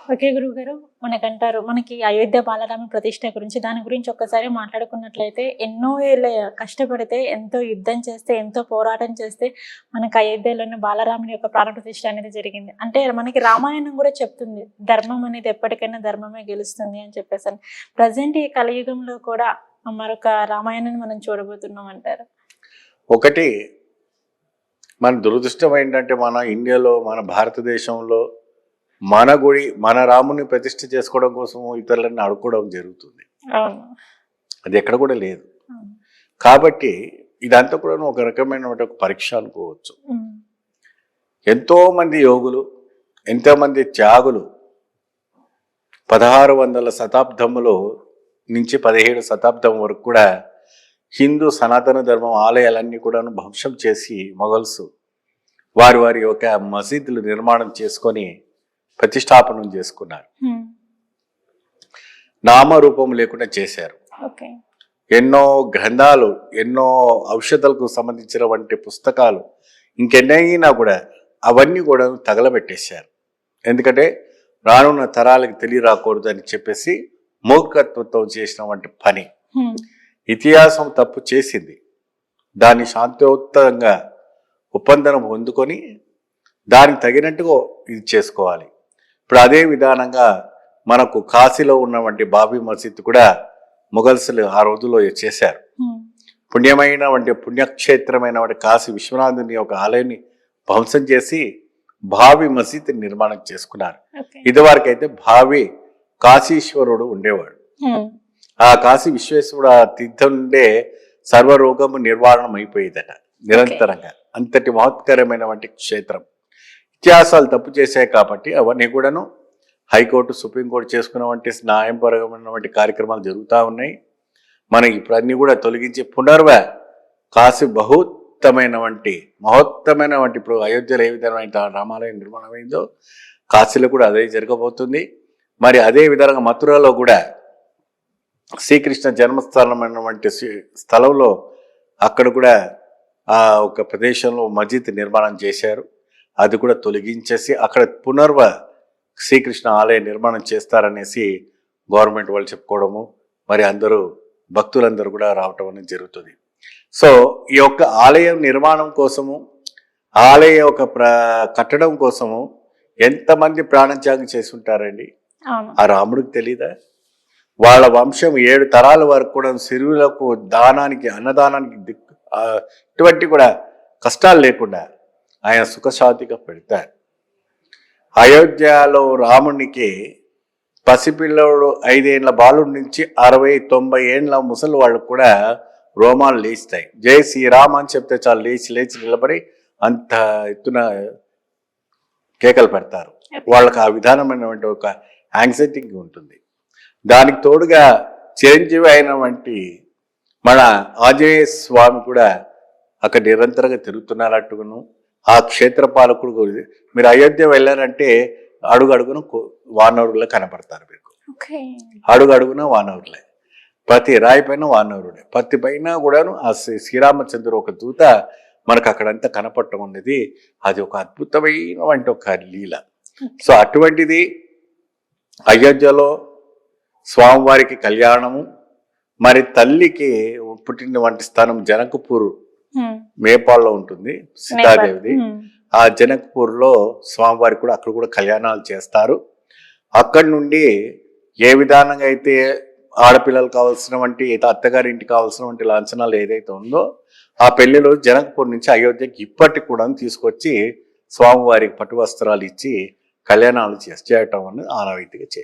Okay గురువుగారు. మనకంటారు మనకి అయోధ్య బాలరామ ప్రతిష్ఠ గురించి దాని గురించి ఒక్కసారి మాట్లాడుకున్నట్లయితే ఎన్నో ఏళ్ళ కష్టపడితే, ఎంతో యుద్ధం చేస్తే, ఎంతో పోరాటం చేస్తే మనకు అయోధ్యలోని బాలరాముని యొక్క ప్రాణ ప్రతిష్ఠ అనేది జరిగింది. అంటే మనకి రామాయణం కూడా చెప్తుంది. ధర్మం అనేది ఎప్పటికైనా ధర్మమే గెలుస్తుంది అని చెప్పేసని. ప్రజెంట్ ఈ కలియుగంలో కూడా మరొక రామాయణాన్ని మనం చూడబోతున్నాం అంటారు. ఒకటి మన దురదృష్టం ఏంటంటే మన ఇండియాలో, మన భారతదేశంలో మన గుడి, మన రాముని ప్రతిష్ఠ చేసుకోవడం కోసం ఇతరులను అడుక్కోవడం జరుగుతుంది. అది ఎక్కడ కూడా లేదు. కాబట్టి ఇదంతా కూడా ఒక రకమైన ఒక పరీక్ష అనుకోవచ్చు. ఎంతో మంది యోగులు, ఎంతోమంది త్యాగులు 1600 శతాబ్దములో నుంచి 17 శతాబ్దం వరకు కూడా హిందూ సనాతన ధర్మం ఆలయాలన్నీ కూడా ధ్వంసం చేసి మొఘల్స్ వారి వారి యొక్క మసీదులు నిర్మాణం చేసుకొని ప్రతిష్టాపనం చేసుకున్నారు. నామరూపం లేకుండా చేశారు. ఎన్నో గ్రంథాలు, ఎన్నో ఔషధాలకు సంబంధించిన వంటి పుస్తకాలు ఇంకెన్నైనా కూడా అవన్నీ కూడా తగలబెట్టేశారు. ఎందుకంటే రానున్న తరాలకు తెలియరాకూడదు అని చెప్పేసి మూర్ఖత్వంతో చేసిన వంటి పని. ఇతిహాసం తప్పు చేసింది, దాన్ని శాంతియుతంగా ఒప్పందం పొందుకొని దానికి తగినట్టుగా ఇది చేసుకోవాలి. ఇప్పుడు అదే విధానంగా మనకు కాశీలో ఉన్నటువంటి బాబీ మసీద్ కూడా మొఘల్స్లు ఆ రోజుల్లో చేశారు. పుణ్యమైన వంటి పుణ్యక్షేత్రమైన వంటి కాశీ విశ్వనాథుని ఒక ఆలయాన్ని ధ్వంసం చేసి బాబీ మసీద్ నిర్మాణం చేసుకున్నారు. ఇదివరకైతే బాబీ కాశీశ్వరుడు ఉండేవాడు. ఆ కాశీ విశ్వేశ్వరుడు ఆ తీర్థం నుండే సర్వరోగము నిర్వారణం అయిపోయేదట నిరంతరంగా. అంతటి మహత్కరమైన వంటి క్షేత్రం. ఇతిహాసాలు తప్పు చేశాయి కాబట్టి అవన్నీ కూడాను హైకోర్టు, సుప్రీంకోర్టు చేసుకున్న వంటి న్యాయపరమైన వంటి కార్యక్రమాలు జరుగుతూ ఉన్నాయి. మనకి ఇప్పుడు అన్ని కూడా తొలగించి కాశీ బహుత్తమైన వంటి మహోత్తమైన వంటి ఇప్పుడు అయోధ్యలో ఏ విధమైన రామాలయం నిర్మాణం అయిందో కాశీలో కూడా అదే జరగబోతుంది. మరి అదే విధంగా మథురలో కూడా శ్రీకృష్ణ జన్మస్థానమైన వంటి స్థలంలో అక్కడ కూడా ఆ ఒక ప్రదేశంలో మస్జిద్ నిర్మాణం చేశారు. అది కూడా తొలగించేసి అక్కడ శ్రీకృష్ణ ఆలయ నిర్మాణం చేస్తారనేసి గవర్నమెంట్ వాళ్ళు చెప్పుకోవడము, మరి అందరూ భక్తులందరూ కూడా రావటం అనేది జరుగుతుంది. సో ఈ యొక్క ఆలయం నిర్మాణం కోసము, ఆలయ ఒక కట్టడం కోసము ఎంతమంది ప్రాణత్యాగం చేసి ఉంటారండి. ఆ రాముడికి తెలీదా? వాళ్ళ వంశం 7 తరాల వరకు కూడా సిరువులకు, దానానికి, అన్నదానానికి ఇటువంటి కూడా కష్టాలు లేకుండా ఆయన సుఖశాంతిగా పెడతారు. అయోధ్యలో రామునికి పసిపిల్లడు 5 ఏళ్ళ బాలుడి నుంచి 60-90 ఏళ్ళ ముసలి వాళ్ళు కూడా రోమాలు లేస్తాయి. జై శ్రీరామ్ అని చెప్తే చాలు లేచి నిలబడి అంత ఎత్తున కేకలు పెడతారు. వాళ్ళకి ఆ విధానమైనటువంటి ఒక యాంగ్జైటీ ఉంటుంది. దానికి తోడుగా చిరంజీవి అయినటువంటి మన ఆంజనేయ స్వామి కూడా అక్కడ నిరంతరంగా తిరుగుతున్నట్టుగాను, ఆ క్షేత్ర పాలకుడు మీరు అయోధ్య వెళ్ళారంటే అడుగున వానరులే కనపడతారు. మీకు అడుగున వానరులే, ప్రతి రాయి పైన వానరుడే, ప్రతి పైన కూడాను ఆ శ్రీరామచంద్రుడు ఒక దూత మనకు అక్కడంతా కనపడటం ఉన్నది. అది ఒక అద్భుతమైన ఒక లీల. సో అటువంటిది అయోధ్యలో స్వామివారికి కళ్యాణము, మరి తల్లికి పుట్టిన వంటి స్థానం జనకపూర్ మేపాల్లో ఉంటుంది, సీతాదేవిది. ఆ జనకపూర్లో స్వామివారికి కూడా అక్కడ కూడా కళ్యాణాలు చేస్తారు. అక్కడి నుండి ఏ విధానంగా అయితే ఆడపిల్లలు కావాల్సిన వంటి అత్తగారింటికి కావాల్సిన వంటి లాంఛనాలు ఏదైతే ఉందో ఆ పెళ్లిలో జనకపూర్ నుంచి అయోధ్యకి ఇప్పటికి కూడా తీసుకొచ్చి స్వామివారికి పట్టు వస్త్రాలు ఇచ్చి కళ్యాణాలు చేయటం అనేది ఆనవాయితీగా చేయాలి.